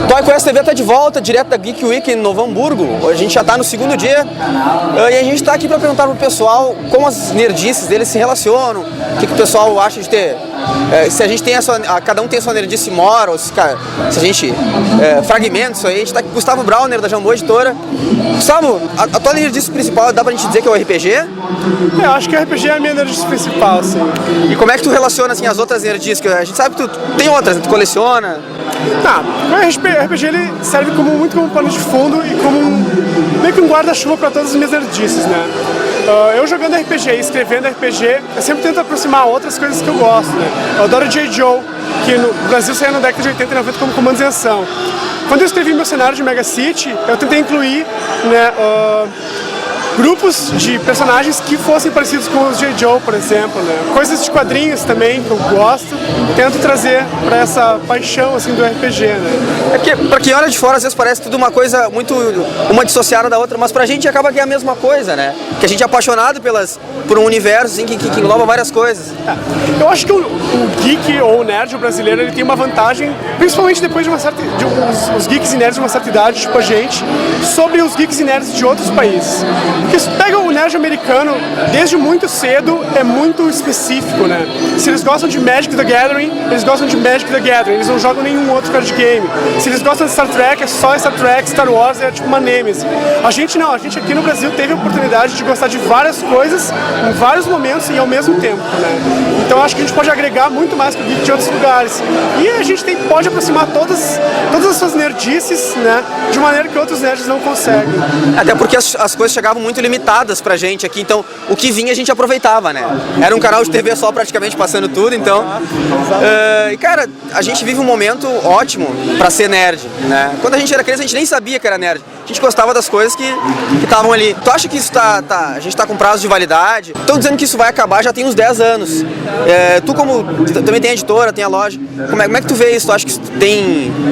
Toy Quest TV tá de volta, direto da Geek Week em Novo Hamburgo. A gente já tá no segundo dia e a gente tá aqui para perguntar pro pessoal como as nerdices deles se relacionam, o que o pessoal acha de ter, se a gente tem cada um tem a sua nerdice mora, ou se a gente fragmenta isso aí. A gente tá com o Gustavo Brauner, da Jambô Editora. Gustavo, a tua nerdice principal, dá pra gente dizer que é o RPG? Eu acho que o RPG é a minha nerdice principal, assim. E como é que tu relaciona assim, as outras nerdices? Que a gente sabe que tu tem outras, tu coleciona. Tá, o RPG ele serve muito como pano de fundo e como meio que um guarda-chuva para todas as minhas nerdices, né? Eu jogando RPG e escrevendo RPG, eu sempre tento aproximar outras coisas que eu gosto, né? Eu adoro J. Joe, que no Brasil saiu na década de 80 e 90 como Comandos em Ação. Quando eu escrevi meu cenário de Mega City, eu tentei incluir, né, grupos de personagens que fossem parecidos com os J. Joe, por exemplo, né? Coisas de quadrinhos também que eu gosto, tento trazer para essa paixão assim do RPG, né? É que pra quem olha de fora às vezes parece tudo uma coisa muito uma dissociada da outra, mas pra gente acaba que é a mesma coisa, né? Que a gente é apaixonado por um universo assim, que engloba várias coisas. Eu acho que o geek ou o nerd brasileiro ele tem uma vantagem, principalmente depois de os geeks e nerds de uma certa idade, tipo a gente, sobre os geeks e nerds de outros países. Porque se pega o nerd americano, desde muito cedo, é muito específico, né? Se eles gostam de Magic the Gathering, eles gostam de Magic the Gathering, eles não jogam nenhum outro card game. Se eles gostam de Star Trek, é só Star Trek, Star Wars é tipo uma Nemesis. A gente não, a gente aqui no Brasil teve a oportunidade de gostar de várias coisas, em vários momentos e ao mesmo tempo, né? Então acho que a gente pode agregar muito mais que o geek de outros lugares. E a gente pode aproximar todas as suas nerdices, né? De maneira que outros nerds não conseguem. Até porque as coisas chegavam muito limitadas pra gente aqui, então o que vinha a gente aproveitava, né? Era um canal de TV só praticamente passando tudo, então... e cara, a gente vive um momento ótimo pra ser nerd, né? Quando a gente era criança a gente nem sabia que era nerd, a gente gostava das coisas que estavam ali. Tu acha que isso a gente tá com prazo de validade? Estão dizendo que isso vai acabar já tem uns 10 anos. Tu também tem a editora, tem a loja, como é que tu vê isso? Tu acha que isso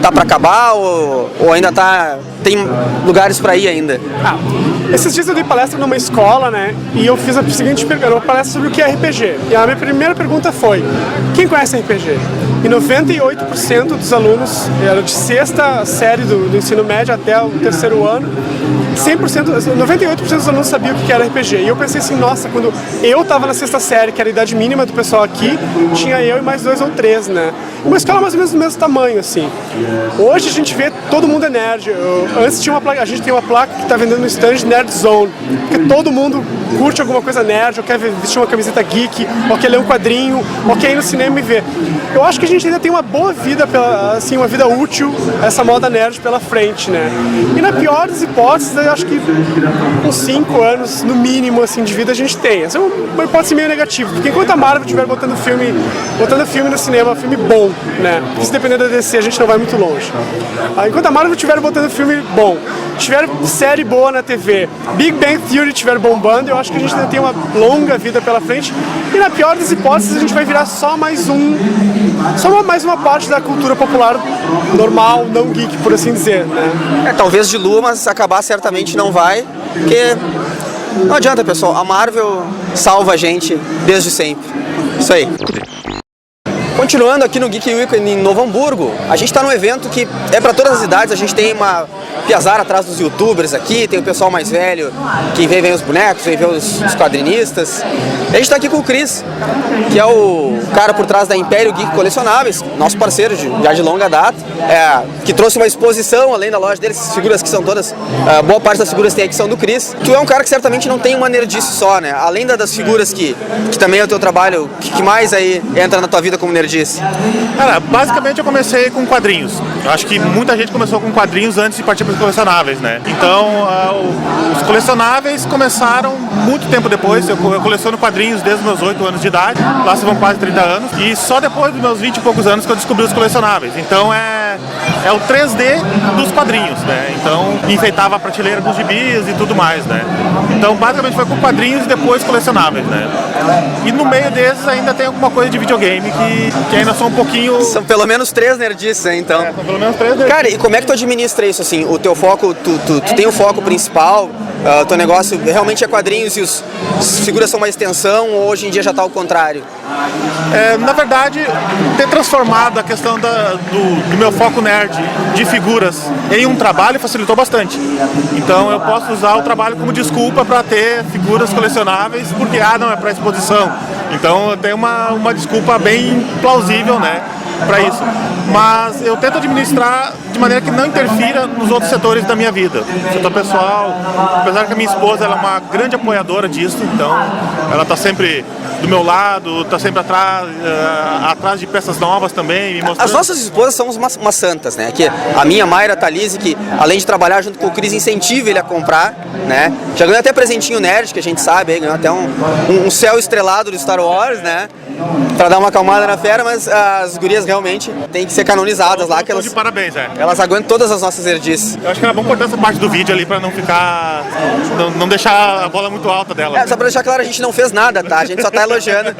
tá pra acabar ou ainda tem lugares pra ir ainda? Esses dias eu dei palestra numa escola, né, e eu fiz a seguinte pergunta, uma palestra sobre o que é RPG. E a minha primeira pergunta foi, quem conhece RPG? E 98% dos alunos, eram de sexta série do ensino médio até o terceiro ano, 98% dos alunos sabiam o que era RPG. E eu pensei assim, nossa, quando eu estava na sexta série, que era a idade mínima do pessoal aqui, tinha eu e mais 2 ou 3, né? Uma escola mais ou menos do mesmo tamanho, assim. Hoje a gente vê todo mundo é nerd. Antes tinha uma placa, a gente tem uma placa que está vendendo no stand Nerd Zone, porque todo mundo curte alguma coisa nerd, ou quer vestir uma camiseta geek, ou quer ler um quadrinho, ou quer ir no cinema e ver. Eu acho que a gente ainda tem uma boa vida, assim, uma vida útil, essa moda nerd pela frente, né? E na pior das hipóteses, eu acho que uns 5 anos, no mínimo, assim, de vida a gente tem. Essa é uma hipótese meio negativa, porque enquanto a Marvel estiver botando filme no cinema, filme bom, né? Porque se depender da DC, a gente não vai muito longe. Enquanto a Marvel estiver botando filme bom, tiver série boa na TV, Big Bang Theory estiver bombando, eu acho que a gente ainda tem uma longa vida pela frente. E na pior das hipóteses, a gente vai virar só mais uma parte da cultura popular normal, não geek, por assim dizer, né? Talvez dilua, mas acabar certamente não vai, porque não adianta, pessoal, a Marvel salva a gente desde sempre. Isso aí. Continuando aqui no Geek Week em Novo Hamburgo, a gente está num evento que é para todas as idades. A gente tem uma piazara atrás dos youtubers aqui, tem o pessoal mais velho que vem ver os bonecos, vem ver os quadrinistas. E a gente está aqui com o Cris, que é o cara por trás da Império Geek Colecionáveis, nosso parceiro já de longa data, que trouxe uma exposição além da loja deles, as figuras que são todas, boa parte das figuras tem aqui são do Cris. Tu é um cara que certamente não tem uma nerdice só, né? Além das figuras que também é o teu trabalho, que mais aí entra na tua vida como nerdice? Cara, basicamente eu comecei com quadrinhos. Eu acho que muita gente começou com quadrinhos antes de partir para os colecionáveis, né? Então, os colecionáveis começaram muito tempo depois. Eu coleciono quadrinhos desde os meus 8 anos de idade, lá se vão quase 30 anos, e só depois dos meus 20 e poucos anos que eu descobri os colecionáveis. Então é o 3D dos quadrinhos, né? Então enfeitava a prateleira com os gibis e tudo mais, né? Então basicamente foi com quadrinhos e depois colecionáveis, né? E no meio desses ainda tem alguma coisa de videogame que ainda são um pouquinho... São pelo menos 3 nerdices, né, então? São pelo menos 3 nerdices. Cara, e como é que tu administra isso, assim? O teu foco, tu tem o foco principal, Teu negócio realmente é quadrinhos e as figuras são uma extensão, ou hoje em dia já está ao contrário? Na verdade, ter transformado a questão do meu foco nerd de figuras em um trabalho facilitou bastante. Então eu posso usar o trabalho como desculpa para ter figuras colecionáveis, porque não é para exposição. Então tem uma desculpa bem plausível, né, para isso. Mas eu tento administrar de maneira que não interfira nos outros setores da minha vida. Setor pessoal, apesar que a minha esposa ela é uma grande apoiadora disso, então ela está sempre do meu lado, está sempre atrás de peças novas também, me mostrando. As nossas esposas são umas santas, né? Que a minha, Mayra Thalise, que além de trabalhar junto com o Cris, incentiva ele a comprar, né? Já ganhou até presentinho nerd, que a gente sabe, ganhou até um céu estrelado do Star Wars, né? Pra dar uma acalmada na fera, mas as gurias realmente têm que ser canonizadas lá. Que elas, de parabéns, elas aguentam todas as nossas herdices. Eu acho que era bom cortar essa parte do vídeo ali pra não ficar. Não deixar a bola muito alta dela. Só pra deixar claro, a gente não fez nada, tá? A gente só tá elogiando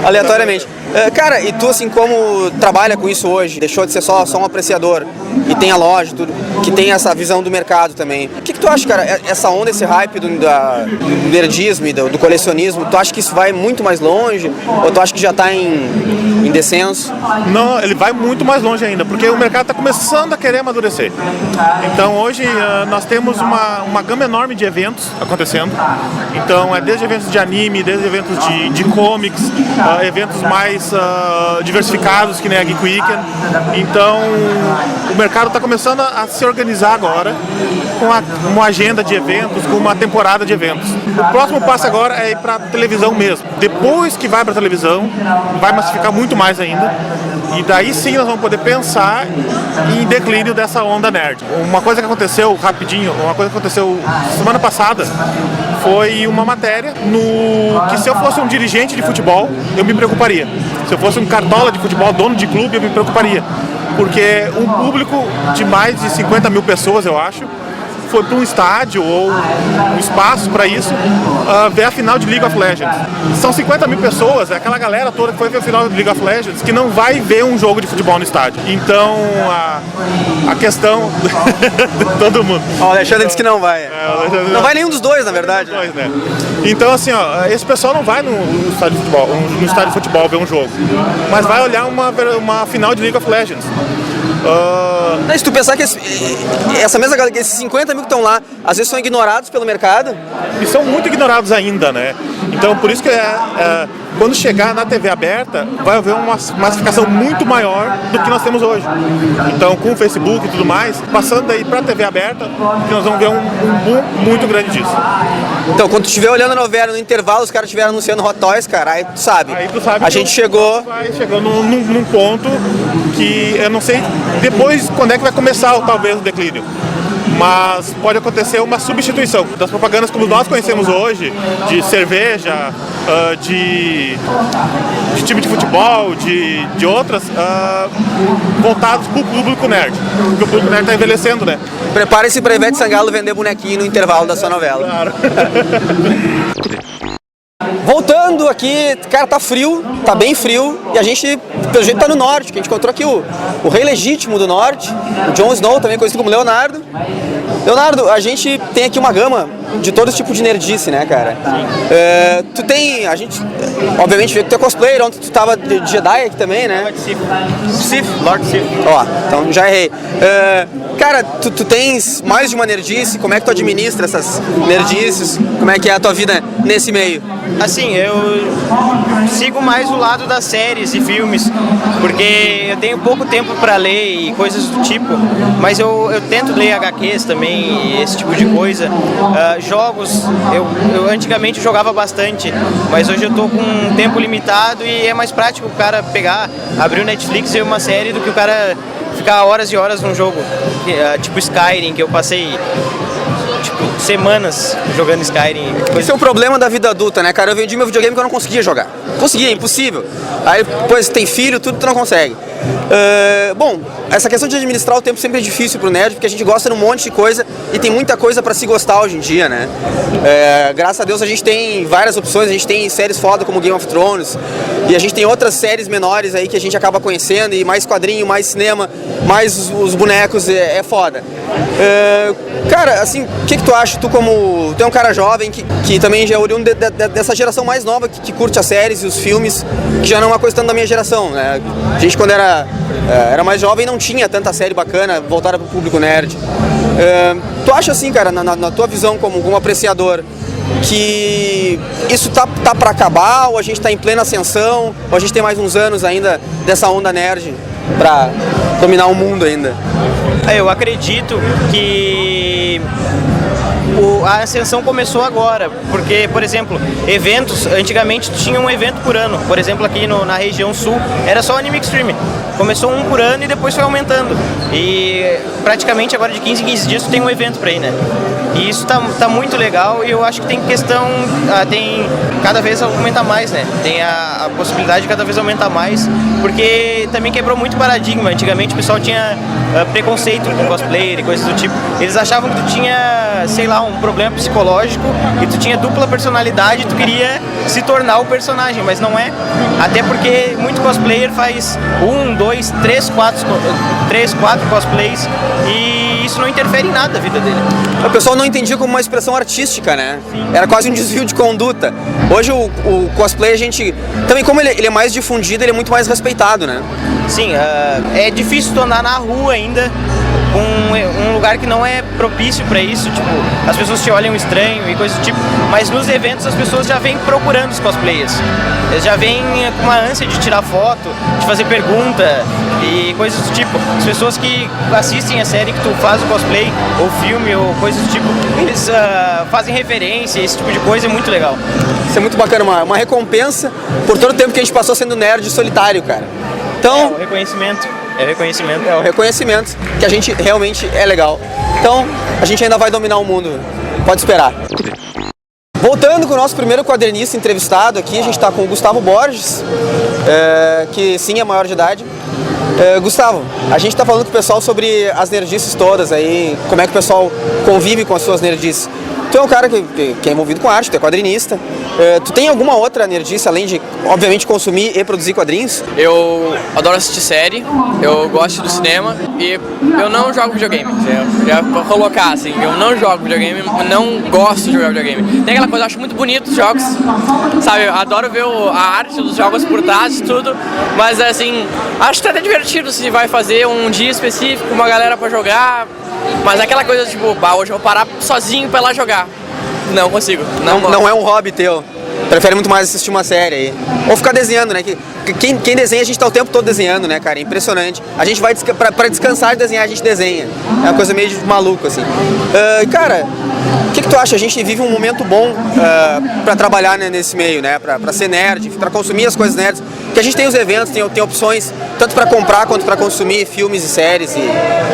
aleatoriamente. Cara, e tu, assim, como trabalha com isso hoje, deixou de ser só um apreciador e tem a loja, tudo, que tem essa visão do mercado também. O que tu acha, cara, essa onda, esse hype do nerdismo e do colecionismo, tu acha que isso vai muito mais longe? Ou tu acha que já tá em descenso? Não, ele vai muito mais longe ainda, porque o mercado está começando a querer amadurecer. Então hoje nós temos uma gama enorme de eventos acontecendo. Então é desde eventos de anime, desde eventos de comics, eventos mais diversificados, que nem a Geek Weekend. Então o mercado está começando a se organizar agora com uma agenda de eventos, com uma temporada de eventos. O próximo passo agora é ir para a televisão mesmo. Depois que vai para a televisão, vai massificar muito mais ainda. E daí sim nós vamos poder pensar em declínio dessa onda nerd. Uma coisa que aconteceu rapidinho, uma coisa que aconteceu semana passada, foi uma matéria que se eu fosse um dirigente de futebol, eu me preocuparia. Se eu fosse um cartola de futebol, dono de clube, eu me preocuparia. Porque um público de mais de 50 mil pessoas, eu acho, foi para um estádio ou um espaço para isso, ver a final de League of Legends. São 50 mil pessoas, é aquela galera toda que foi ver a final de League of Legends, que não vai ver um jogo de futebol no estádio. Então, a questão de todo mundo. O Alexandre disse que não vai. Não vai nenhum dos dois, na verdade. Dois, né? Então, assim, esse pessoal não vai no estádio de futebol ver um jogo, mas vai olhar uma final de League of Legends. Se tu pensar que essa mesma galera, que esses 50 mil que estão lá, às vezes são ignorados pelo mercado. E são muito ignorados ainda, né? Então, por isso que quando chegar na TV aberta, vai haver uma massificação muito maior do que nós temos hoje. Então, com o Facebook e tudo mais, passando daí para a TV aberta, nós vamos ver um boom muito grande disso. Então, quando tu estiver olhando a novela, no intervalo, os caras estiverem anunciando Hot Toys, cara, aí tu sabe. A gente chegou num ponto que eu não sei depois quando é que vai começar, talvez, o declínio. Mas pode acontecer uma substituição das propagandas como nós conhecemos hoje, de cerveja, de time de futebol, de outras, voltados para o público nerd. Porque o público nerd está envelhecendo, né? Prepare-se para Ivete Sangalo vender bonequinho no intervalo da sua novela. Claro. Voltando aqui, cara, tá frio, tá bem frio, e a gente, pelo jeito, tá no norte, que a gente encontrou aqui o rei legítimo do norte, o Jon Snow, também conhecido como Leonardo. Leonardo, a gente tem aqui uma gama de todo tipo de nerdice, né, cara? Tu tem, a gente, obviamente, vê que tu é cosplayer, ontem tu tava de Jedi aqui também, né? Lord Sif. Ó, então já errei. Cara, tu tens mais de uma nerdice, como é que tu administra essas nerdices? Como é que é a tua vida nesse meio? Assim, eu sigo mais o lado das séries e filmes, porque eu tenho pouco tempo para ler e coisas do tipo, mas eu tento ler HQs também, esse tipo de coisa. Jogos, eu antigamente jogava bastante, mas hoje eu tô com um tempo limitado e é mais prático o cara pegar, abrir o Netflix e ver uma série do que o cara ficar horas e horas num jogo, tipo Skyrim, que eu passei semanas jogando Skyrim. Esse é o problema da vida adulta, né, cara? Eu vendi meu videogame que eu não conseguia jogar. Conseguia, impossível. Aí depois tem filho, tudo tu não consegue. Bom, essa questão de administrar o tempo sempre é difícil pro nerd, porque a gente gosta de um monte de coisa e tem muita coisa pra se gostar hoje em dia, né? Graças a Deus a gente tem várias opções, a gente tem séries foda como Game of Thrones e a gente tem outras séries menores aí que a gente acaba conhecendo e mais quadrinho, mais cinema, mais os bonecos, é foda. Cara, assim, o que tu acha? Tu é um cara jovem que também já é oriundo dessa geração mais nova que curte as séries e os filmes, que já não é uma coisa tanto da minha geração, né? A gente quando era mais jovem não tinha tanta série bacana voltada pro público nerd. Tu acha assim, cara, na tua visão como apreciador, que isso tá pra acabar, ou a gente tá em plena ascensão, ou a gente tem mais uns anos ainda dessa onda nerd pra dominar o mundo ainda? Eu acredito que a ascensão começou agora, porque, por exemplo, eventos, antigamente tinha um evento por ano, por exemplo, aqui na região sul, era só Anime Extreme. Começou um por ano e depois foi aumentando. E praticamente agora de 15 em 15 dias tem um evento pra ir, né? E isso tá muito legal e eu acho que tem cada vez aumenta mais, né? Tem a possibilidade de cada vez aumentar mais, porque também quebrou muito paradigma. Antigamente o pessoal tinha preconceito com cosplayer e coisas do tipo. Eles achavam que tu tinha, sei lá, um problema psicológico e tu tinha dupla personalidade e tu queria se tornar o personagem, mas não é. Até porque muito cosplayer faz 1, 2, 3, 4 cosplays e isso não interfere em nada na vida dele. O pessoal não entendia como uma expressão artística, né? Era quase um desvio de conduta. Hoje o cosplay, a gente... Também como ele é mais difundido, ele é muito mais respeitado, né? Sim, é difícil tu andar na rua ainda, um lugar que não é propício pra isso, tipo, as pessoas te olham estranho e coisas do tipo, mas nos eventos as pessoas já vêm procurando os cosplayers. Eles já vêm com uma ânsia de tirar foto, de fazer pergunta e coisas do tipo. As pessoas que assistem a série que tu faz o cosplay, ou filme, ou coisas do tipo, eles fazem referência, esse tipo de coisa é muito legal. Isso é muito bacana, uma recompensa por todo o tempo que a gente passou sendo nerd solitário, cara. Então, o reconhecimento. É o reconhecimento que a gente realmente é legal. Então, a gente ainda vai dominar o mundo. Pode esperar. Voltando com o nosso primeiro quadrinista entrevistado aqui, a gente está com o Gustavo Borges, que sim é maior de idade. Gustavo, a gente está falando com o pessoal sobre as nerdices todas aí, como é que o pessoal convive com as suas nerdices. Tu é um cara que é envolvido com arte, tu é quadrinista. Tu tem alguma outra nerdice, além de, obviamente, consumir e produzir quadrinhos? Eu adoro assistir série, eu gosto do cinema e eu não jogo videogame. Já vou colocar assim, eu não jogo videogame, não gosto de jogar videogame. Tem aquela coisa, eu acho muito bonito os jogos, sabe? Eu adoro ver a arte dos jogos por trás e tudo, mas assim, acho até divertido se vai fazer um dia específico, uma galera pra jogar. Mas aquela coisa tipo, hoje eu vou parar sozinho pra ir lá jogar. Não consigo. Não é um hobby teu. Prefere muito mais assistir uma série aí. Ou ficar desenhando, né? Quem desenha, a gente tá o tempo todo desenhando, né, cara? É impressionante. A gente vai, pra descansar de desenhar, a gente desenha. É uma coisa meio de maluco, assim. Cara, o que tu acha? A gente vive um momento bom pra trabalhar, né, nesse meio, né? Pra ser nerd, pra consumir as coisas nerds. Porque a gente tem os eventos, tem opções, tanto pra comprar quanto pra consumir filmes e séries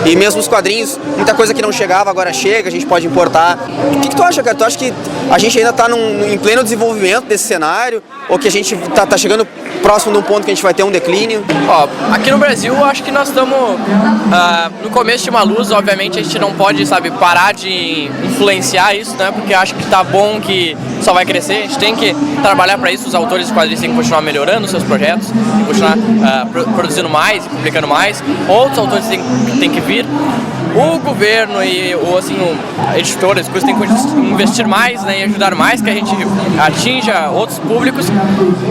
e mesmo os quadrinhos. Muita coisa que não chegava, agora chega, a gente pode importar. O que tu acha, cara? Tu acha que a gente ainda tá em pleno desenvolvimento desse cenário? Ou que a gente tá chegando próximo de um ponto que a gente vai ter um declínio? Ó, aqui no Brasil, eu acho que nós estamos no começo de uma luz. Obviamente, a gente não pode, sabe, parar de influenciar isso, né? Porque acho que tá bom, que só vai crescer. A gente tem que trabalhar para isso. Os autores de quadrinhos têm que continuar melhorando os seus projetos, têm que continuar produzindo mais e publicando mais. Outros autores têm que vir. O governo e editores têm que investir mais, né, e ajudar mais, que a gente atinja outros públicos.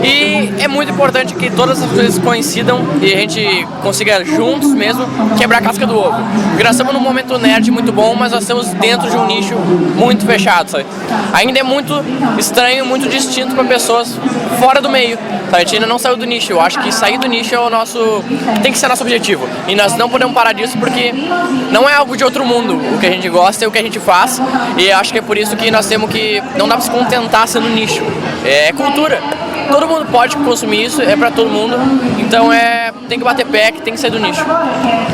E é muito importante que todas as coisas coincidam e a gente consiga juntos mesmo quebrar a casca do ovo. Porque nós estamos num momento nerd muito bom, mas nós estamos dentro de um nicho muito fechado, sabe? Ainda é muito estranho, muito distinto para pessoas fora do meio. A gente ainda não saiu do nicho. Eu acho que sair do nicho tem que ser nosso objetivo. E nós não podemos parar disso porque não é algo de outro mundo. O que a gente gosta é o que a gente faz. E acho que é por isso que nós temos que... Não dá pra se contentar sendo nicho. É cultura. Todo mundo pode consumir isso, é pra todo mundo. Então tem que bater pé, tem que sair do nicho.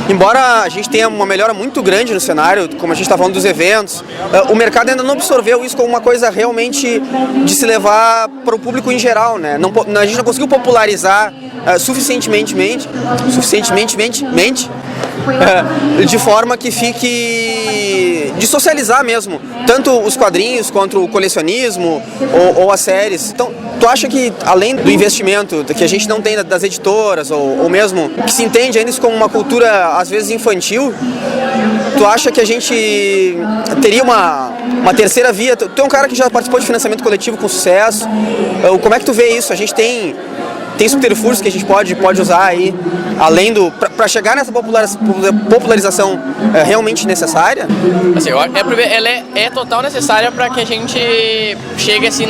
Embora a gente tenha uma melhora muito grande no cenário, como a gente está falando dos eventos, o mercado ainda não absorveu isso como uma coisa realmente de se levar para o público em geral, né? A gente não conseguiu popularizar suficientemente, de forma que fique de socializar mesmo, tanto os quadrinhos quanto o colecionismo ou as séries. Então, Tu acha que, além do investimento que a gente não tem das editoras, ou mesmo que se entende ainda isso como uma cultura, às vezes, infantil, tu acha que a gente teria uma terceira via? Tu é um cara que já participou de financiamento coletivo com sucesso. Como é que tu vê isso? A gente tem subterfúgios que a gente pode usar aí, além do... para chegar nessa popularização realmente necessária? Assim, ela é total necessária para que a gente chegue assim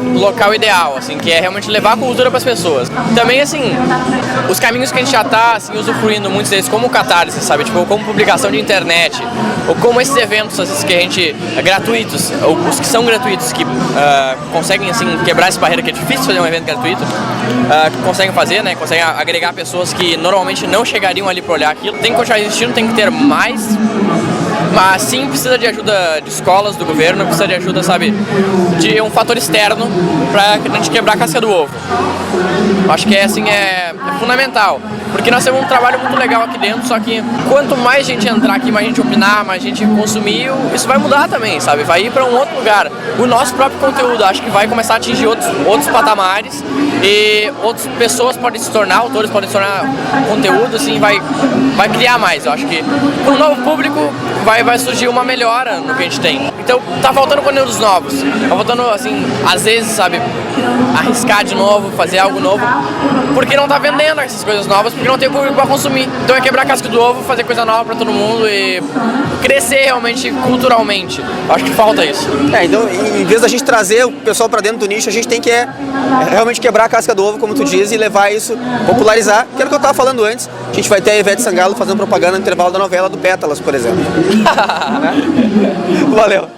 no local ideal, assim, que é realmente levar a cultura para as pessoas. Também, assim, os caminhos que a gente já está assim, usufruindo, muitos deles, como o Catarse, sabe? Tipo, como publicação de internet, ou como esses eventos às vezes, que a gente... gratuitos, ou os que são gratuitos, que conseguem, assim, quebrar essa barreira, que é difícil fazer um evento gratuito, que conseguem fazer, né? Conseguem agregar pessoas que normalmente não chegariam ali para olhar aquilo. Tem que continuar existindo, tem que ter mais, mas sim precisa de ajuda de escolas, do governo, precisa de ajuda, sabe, de um fator externo para a gente quebrar a casca do ovo. Acho que é fundamental, porque nós temos um trabalho muito legal aqui dentro, só que quanto mais gente entrar aqui, mais gente opinar, mais gente consumir, isso vai mudar também, sabe? Vai ir para um outro lugar. O nosso próprio conteúdo, acho que vai começar a atingir outros patamares e outras pessoas podem se tornar, autores podem se tornar conteúdo, assim, vai criar mais. Eu acho que para o novo público vai surgir uma melhora no que a gente tem. Então tá faltando conteúdos novos, tá faltando, assim, às vezes, sabe, arriscar de novo, fazer algo novo, porque não tá vendendo essas coisas novas, porque não tem público para consumir. Então é quebrar a casca do ovo, fazer coisa nova para todo mundo e crescer realmente culturalmente. Acho que falta isso. Então, em vez da gente trazer o pessoal para dentro do nicho, a gente tem que realmente quebrar a casca do ovo, como tu diz, e levar isso, popularizar, que era o que eu tava falando antes. A gente vai ter a Ivete Sangalo fazendo propaganda no intervalo da novela do Pétalas, por exemplo. Valeu!